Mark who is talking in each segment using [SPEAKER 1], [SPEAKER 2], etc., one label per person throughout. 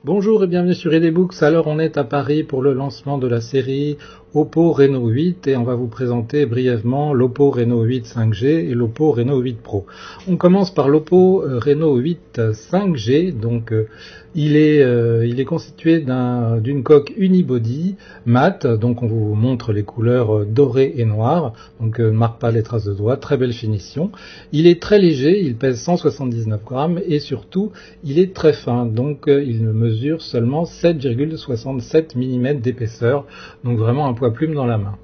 [SPEAKER 1] Bonjour et bienvenue sur Edebooks. Alors on est à Paris pour le lancement de la série Oppo Reno 8 et on va vous présenter brièvement l'Oppo Reno 8 5G et l'Oppo Reno 8 Pro. On commence par l'Oppo Reno 8 5G. Donc il est constitué d'une coque unibody mat. Donc on vous montre les couleurs dorées et noires. Donc ne marque pas les traces de doigts. Très belle finition. Il est très léger. Il pèse 179 grammes et surtout il est très fin. Donc il mesure seulement 7,67 mm d'épaisseur. Donc vraiment un poids plume dans la main.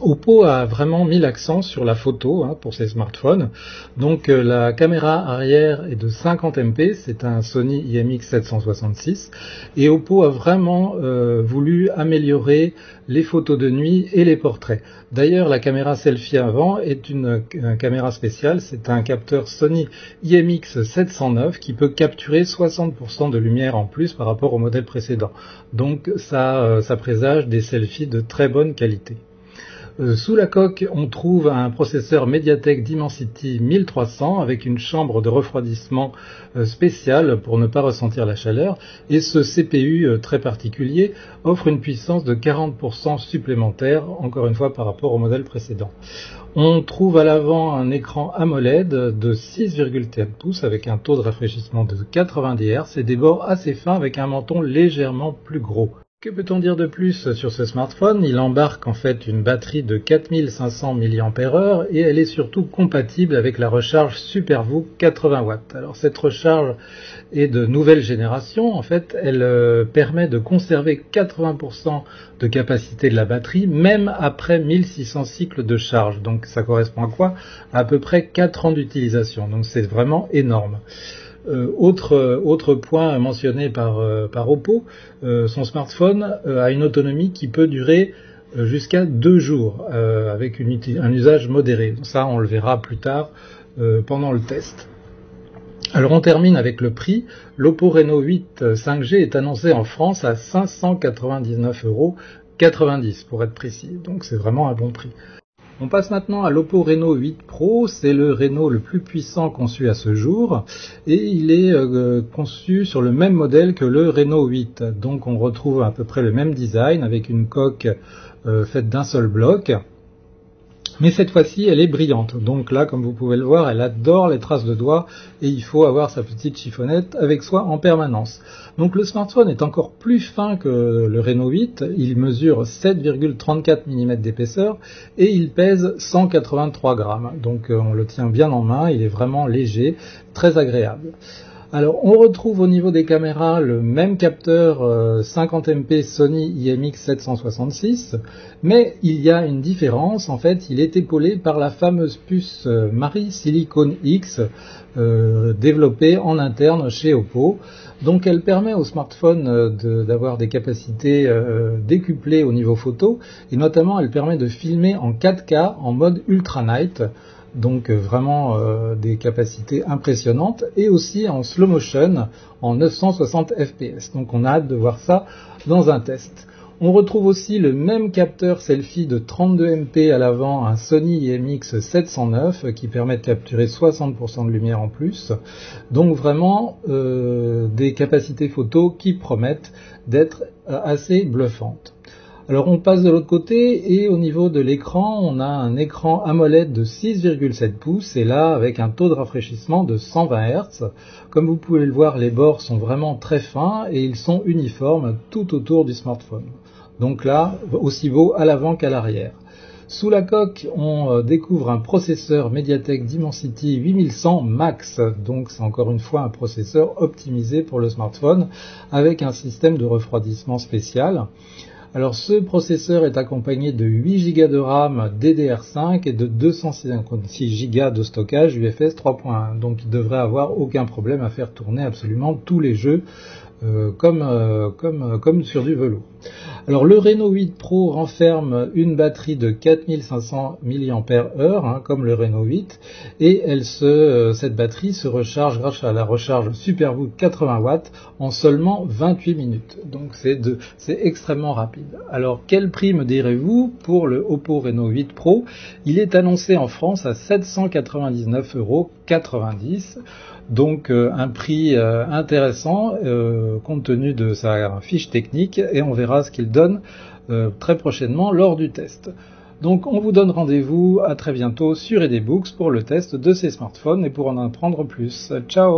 [SPEAKER 1] Oppo a vraiment mis l'accent sur la photo pour ses smartphones. Donc la caméra arrière est de 50 MP, c'est un Sony IMX766 et Oppo a vraiment voulu améliorer les photos de nuit et les portraits. D'ailleurs la caméra selfie avant est une caméra spéciale, c'est un capteur Sony IMX709 qui peut capturer 60% de lumière en plus par rapport au modèle précédent. Donc ça présage des selfies de très bonne qualité. Sous la coque, on trouve un processeur Mediatek Dimensity 1300 avec une chambre de refroidissement spéciale pour ne pas ressentir la chaleur. Et ce CPU très particulier offre une puissance de 40% supplémentaire, encore une fois par rapport au modèle précédent. On trouve à l'avant un écran AMOLED de 6,4 pouces avec un taux de rafraîchissement de 90 Hz et des bords assez fins avec un menton légèrement plus gros. Que peut-on dire de plus sur ce smartphone? Il embarque en fait une batterie de 4500 mAh et elle est surtout compatible avec la recharge SuperVOOC 80 watts. Alors cette recharge est de nouvelle génération, en fait elle permet de conserver 80% de capacité de la batterie même après 1600 cycles de charge. Donc ça correspond à quoi? À peu près 4 ans d'utilisation, donc c'est vraiment énorme. Autre point mentionné par Oppo, son smartphone a une autonomie qui peut durer jusqu'à 2 jours avec un usage modéré. Ça, on le verra plus tard pendant le test. Alors on termine avec le prix. L'Oppo Reno 8 5G est annoncé en France à 589,90 € pour être précis. Donc c'est vraiment un bon prix. On passe maintenant à l'Oppo Reno 8 Pro, c'est le Reno le plus puissant conçu à ce jour et il est conçu sur le même modèle que le Reno 8. Donc on retrouve à peu près le même design avec une coque faite d'un seul bloc. Mais cette fois-ci, elle est brillante. Donc là, comme vous pouvez le voir, elle adore les traces de doigts et il faut avoir sa petite chiffonnette avec soi en permanence. Donc le smartphone est encore plus fin que le Reno 8. Il mesure 7,34 mm d'épaisseur et il pèse 183 grammes. Donc on le tient bien en main, il est vraiment léger, très agréable. Alors on retrouve au niveau des caméras le même capteur 50 MP Sony IMX766, mais il y a une différence, en fait il est épaulé par la fameuse puce Mari Silicon X développée en interne chez Oppo. Donc elle permet au smartphone d'avoir des capacités décuplées au niveau photo, et notamment elle permet de filmer en 4K en mode Ultra Night. Donc vraiment des capacités impressionnantes et aussi en slow motion en 960 fps. Donc on a hâte de voir ça dans un test. On retrouve aussi le même capteur selfie de 32 MP à l'avant, un Sony IMX709 qui permet de capturer 60% de lumière en plus. Donc vraiment des capacités photo qui promettent d'être assez bluffantes. Alors on passe de l'autre côté et au niveau de l'écran, on a un écran AMOLED de 6,7 pouces et là avec un taux de rafraîchissement de 120 Hz. Comme vous pouvez le voir, les bords sont vraiment très fins et ils sont uniformes tout autour du smartphone. Donc là, aussi beau à l'avant qu'à l'arrière. Sous la coque, on découvre un processeur Mediatek Dimensity 8100 Max, donc c'est encore une fois un processeur optimisé pour le smartphone avec un système de refroidissement spécial. Alors ce processeur est accompagné de 8 Go de RAM DDR5 et de 256 Go de stockage UFS 3.1. Donc il devrait avoir aucun problème à faire tourner absolument tous les jeux comme sur du velours. Alors le Reno 8 Pro renferme une batterie de 4500 mAh, comme le Reno 8, et cette batterie se recharge grâce à la recharge Superboot 80 watts en seulement 28 minutes. Donc c'est extrêmement rapide. Alors quel prix me direz-vous pour le Oppo Reno 8 Pro? Il est annoncé en France à 799,90 €. Donc un prix intéressant compte tenu de sa fiche technique, et on verra ce qu'il donne très prochainement lors du test. Donc on vous donne rendez-vous à très bientôt sur EDBooks pour le test de ces smartphones et pour en apprendre plus. Ciao!